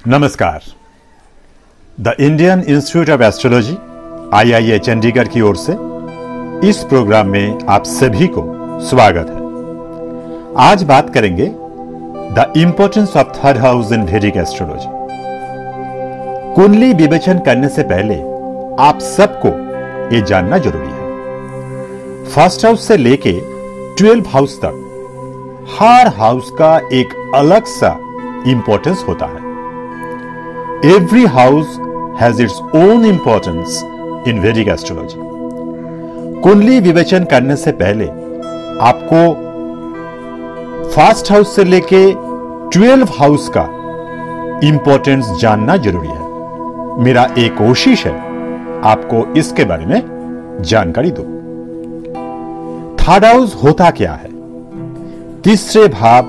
नमस्कार। The Indian institute of astrology IIA Chandigarh की ओर से इस प्रोग्राम में आप सभी को स्वागत है। आज बात करेंगे the importance of third house in वैदिक एस्ट्रोलॉजी। कुंडली विवेचन करने से पहले आप सबको ये जानना जरूरी है, फर्स्ट हाउस से लेके 12 हाउस तक हर हाउस का एक अलग सा इंपॉर्टेंस होता है। Every house has its own importance in Vedic astrology. कुंडली विवेचन करने से पहले आपको फर्स्ट हाउस से लेके 12 हाउस का इंपॉर्टेंस जानना जरूरी है। मेरा एक कोशिश है आपको इसके बारे में जानकारी दो। थर्ड हाउस होता क्या है? तीसरे भाव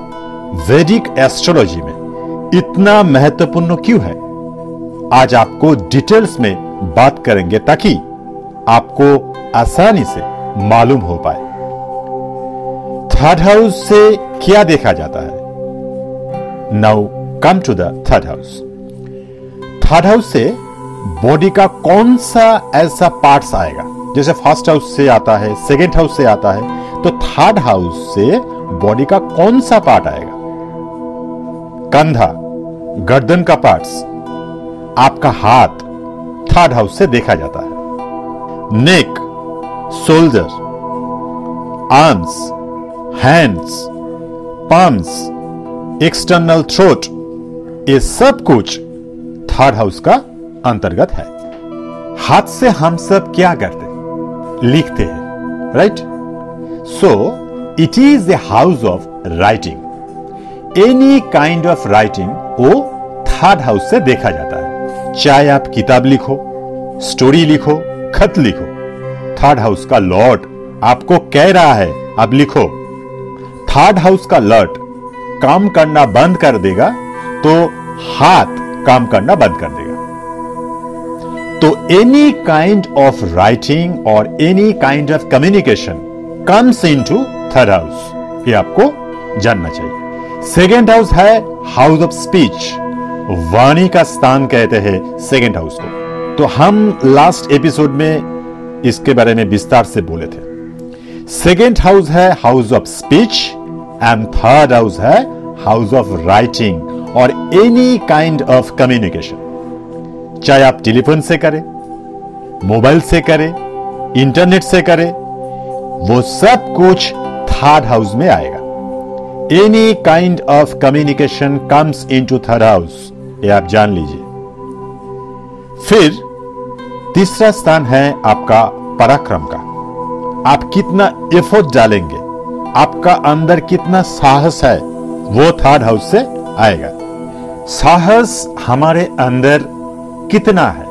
वैदिक एस्ट्रोलॉजी में इतना महत्वपूर्ण क्यों है? आज आपको डिटेल्स में बात करेंगे ताकि आपको आसानी से मालूम हो पाए। थर्ड हाउस से क्या देखा जाता है? Now come to the third house. Third house से बॉडी का कौन सा ऐसा पार्ट्स आएगा? जैसे फर्स्ट हाउस से आता है, सेकेंड हाउस से आता है, तो थर्ड हाउस से बॉडी का कौन सा पार्ट आएगा? कंधा, गर्दन का पार्ट्स, आपका हाथ थर्ड हाउस से देखा जाता है। Neck, shoulder, arms, hands, palms, external throat, ये सब कुछ थर्ड हाउस का अंतर्गत है। हाथ से हम सब क्या करते हैं? लिखते हैं, right? So it is the house of writing. Any kind of writing वो थर्ड हाउस से देखा जाता है। चाहे आप किताब लिखो, स्टोरी लिखो, खत लिखो, थर्ड हाउस का लॉर्ड आपको कह रहा है अब लिखो। थर्ड हाउस का लॉर्ड काम करना बंद कर देगा तो हाथ काम करना बंद कर देगा। तो एनी काइंड ऑफ राइटिंग और any kind of communication comes into third house, ये आपको जानना चाहिए। सेकेंड हाउस है हाउस ऑफ स्पीच। वाणी का स्थान कहते हैं सेकेंड हाउस को। तो हम लास्ट एपिसोड में इसके बारे में विस्तार से बोले थे। सेकेंड हाउस है house of speech and third house है हाउस ऑफ राइटिंग और एनी काइंड ऑफ कम्युनिकेशन। चाहे आप टेलीफोन से करें, मोबाइल से करें, इंटरनेट से करें, वो सब कुछ थर्ड हाउस में आएगा। Any kind of communication comes into third house, ये आप जान लीजिए। फिर तीसरा स्थान है आपका पराक्रम का। आप कितना एफर्ट डालेंगे, आपका अंदर कितना साहस है, वो थर्ड हाउस से आएगा। साहस हमारे अंदर कितना है,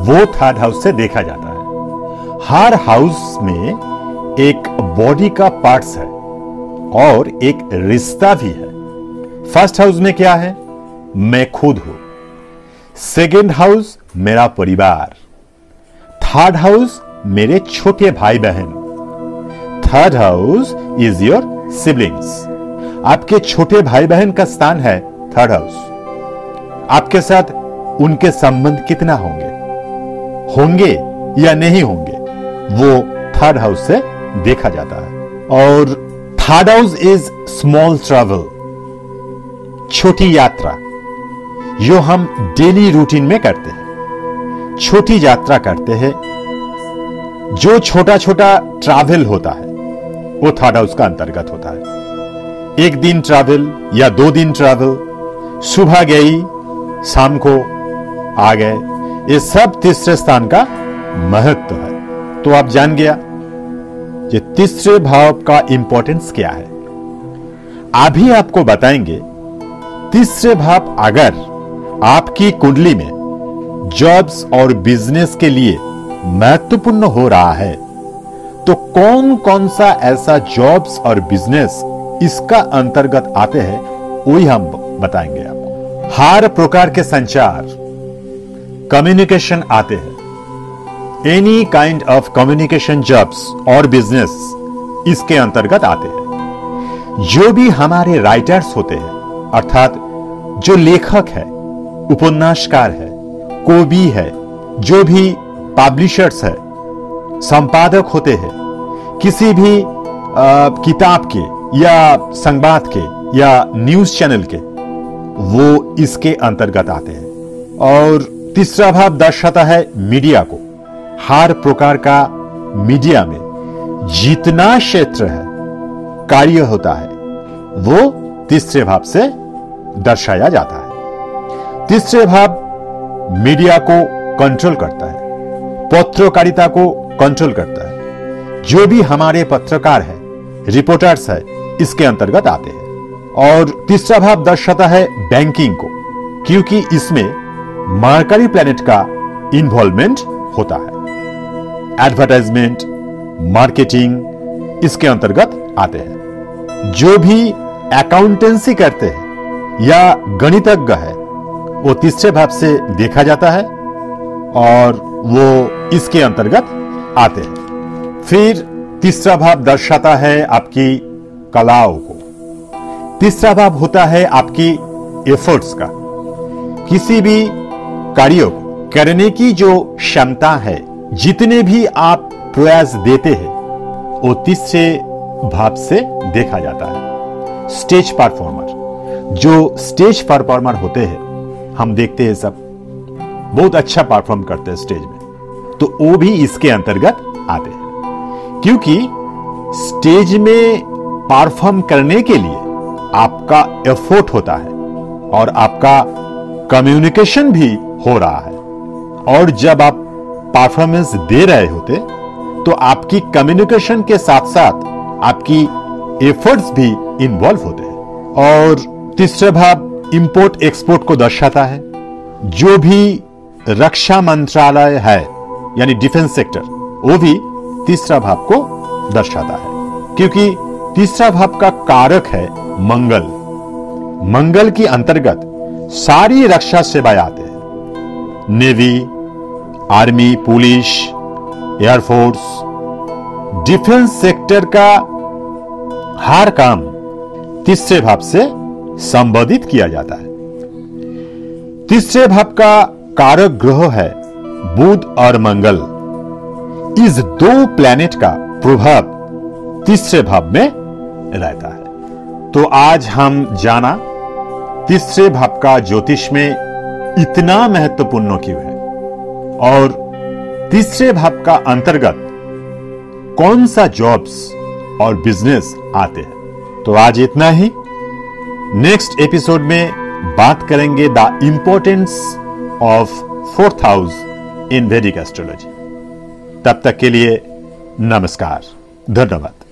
वो थर्ड हाउस से देखा जाता है। हर हाउस में एक बॉडी का पार्ट्स है और एक रिश्ता भी है। फर्स्ट हाउस में क्या है? मैं खुद हूं। सेकेंड हाउस मेरा परिवार। थर्ड हाउस मेरे छोटे भाई बहन। Third house is your siblings. आपके छोटे भाई बहन का स्थान है थर्ड हाउस। आपके साथ उनके संबंध कितना होंगे या नहीं होंगे, वो थर्ड हाउस से देखा जाता है। और third house is small travel, छोटी यात्रा जो हम डेली रूटीन में करते हैं। छोटी यात्रा करते हैं, जो छोटा छोटा ट्रैवल होता है वो थर्ड हाउस का अंतर्गत होता है। एक दिन ट्रैवल या 2 दिन ट्रैवल, सुबह गई शाम को आ गए, ये सब तीसरे स्थान का महत्व है। तो आप जान गया ये तीसरे भाव का इंपॉर्टेंस क्या है। अभी आपको बताएंगे तीसरे भाव अगर आपकी कुंडली में जॉब्स और बिजनेस के लिए महत्वपूर्ण हो रहा है तो कौन कौन सा ऐसा जॉब्स और बिजनेस इसका अंतर्गत आते हैं, वही हम बताएंगे आपको। हर प्रकार के संचार, कम्युनिकेशन आते हैं। Any kind of communication jobs और बिजनेस इसके अंतर्गत आते हैं। जो भी हमारे राइटर्स होते हैं, अर्थात जो लेखक है, उपन्यासकार है, कवि है, जो भी पब्लिशर्स है, संपादक होते हैं, किसी भी किताब के या संवाद के या न्यूज चैनल के, वो इसके अंतर्गत आते हैं। और तीसरा भाव दर्शाता है मीडिया को। हर प्रकार का मीडिया में जितना क्षेत्र है, कार्य होता है, वो तीसरे भाव से दर्शाया जाता है। तीसरे भाव मीडिया को कंट्रोल करता है, पत्रकारिता को कंट्रोल करता है। जो भी हमारे पत्रकार है, रिपोर्टर्स है, इसके अंतर्गत आते हैं। और तीसरा भाव दर्शाता है बैंकिंग को, क्योंकि इसमें मरकरी प्लैनेट का इन्वॉल्वमेंट होता है। एडवर्टाइजमेंट, मार्केटिंग इसके अंतर्गत आते हैं। जो भी अकाउंटेंसी करते हैं या गणितज्ञ है, वो तीसरे भाव से देखा जाता है और वो इसके अंतर्गत आते हैं। फिर तीसरा भाव दर्शाता है आपकी कलाओं को। तीसरा भाव होता है आपकी एफर्ट्स का। किसी भी कार्य को करने की जो क्षमता है, जितने भी आप प्रयास देते हैं, वो तीसरे भाव से देखा जाता है। स्टेज परफॉर्मर, जो स्टेज परफॉर्मर होते हैं, हम देखते हैं सब बहुत अच्छा परफॉर्म करते हैं स्टेज में, तो वो भी इसके अंतर्गत आते हैं। क्योंकि स्टेज में परफॉर्म करने के लिए आपका एफर्ट होता है और आपका कम्युनिकेशन भी हो रहा है। और जब आप परफॉर्मेंस दे रहे होते, तो आपकी कम्युनिकेशन के साथ साथ आपकी एफर्ट्स भी इन्वॉल्व होते हैं। और तीसरा भाव इंपोर्ट एक्सपोर्ट को दर्शाता है। जो भी रक्षा मंत्रालय है, यानी डिफेंस सेक्टर, वो भी तीसरा भाव को दर्शाता है। क्योंकि तीसरा भाव का कारक है मंगल। मंगल के अंतर्गत सारी रक्षा सेवाएं आते हैं। Navy, army, police, air force, defence sector का हर काम तीसरे भाव से संबोधित किया जाता है। तीसरे भाव का कारक ग्रह है बुध और मंगल। इस दो प्लैनेट का प्रभाव तीसरे भाव में रहता है। तो आज हम जाना तीसरे भाव का ज्योतिष में इतना महत्वपूर्ण क्यों है और तीसरे भाव का अंतर्गत कौन सा जॉब्स और बिजनेस आते हैं। तो आज इतना ही। नेक्स्ट एपिसोड में बात करेंगे the importance of 4th house in वैदिक एस्ट्रोलॉजी। तब तक के लिए नमस्कार, धन्यवाद।